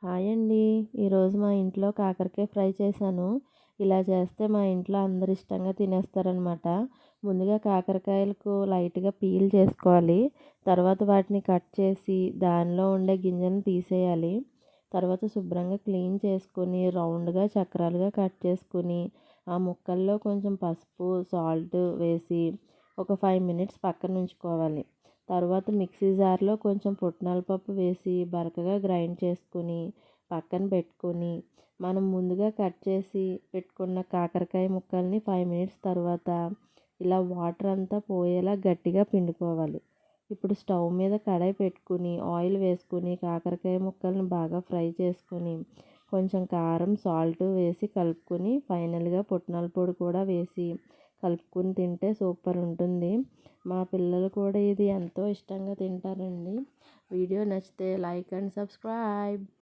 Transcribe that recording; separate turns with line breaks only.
Hi అండి. ఈరోజు మా ఇంట్లో కాకరకాయ ఫ్రై చేశాను. ఇలా చేస్తే మా ఇంట్లో అందరూ ఇష్టంగా తినేస్తారనమాట. ముందుగా కాకరకాయలకు లైట్‌గా పీల్ చేసుకోవాలి. తర్వాత వాటిని కట్ చేసి దానిలో ఉండే గింజలను తీసేయాలి. తర్వాత శుభ్రంగా క్లీన్ చేసుకొని రౌండ్‌గా చక్రాలుగా కట్ చేసుకొని ఆ ముక్కల్లో కొంచెం పసుపు, సాల్ట్ వేసి ఒక 5 మినిట్స్ పక్కన ఉంచుకోవాలి. తర్వాత మిక్సీ జార్లో కొంచెం పుట్నాల పప్పు వేసి బరకగా గ్రైండ్ చేసుకొని పక్కన పెట్టుకొని మనం ముందుగా కట్ చేసి పెట్టుకున్న కాకరకాయ ముక్కల్ని 5 మినిట్స్ తర్వాత ఇలా వాటర్ అంతా పోయేలా గట్టిగా పిండుకోవాలి. ఇప్పుడు స్టవ్ మీద కడాయి పెట్టుకుని ఆయిల్ వేసుకుని కాకరకాయ ముక్కల్ని బాగా ఫ్రై చేసుకొని కొంచెం కారం సాల్ట్ వేసి కలుపుకొని ఫైనల్గా పుట్నాల పొడి కూడా వేసి కలుపుకొని తింటే సూపర్ ఉంటుంది. మా పిల్లలు కూడా ఇది ఎంతో ఇష్టంగా తింటారండి. వీడియో నచ్చితే లైక్ అండ్ సబ్స్క్రైబ్.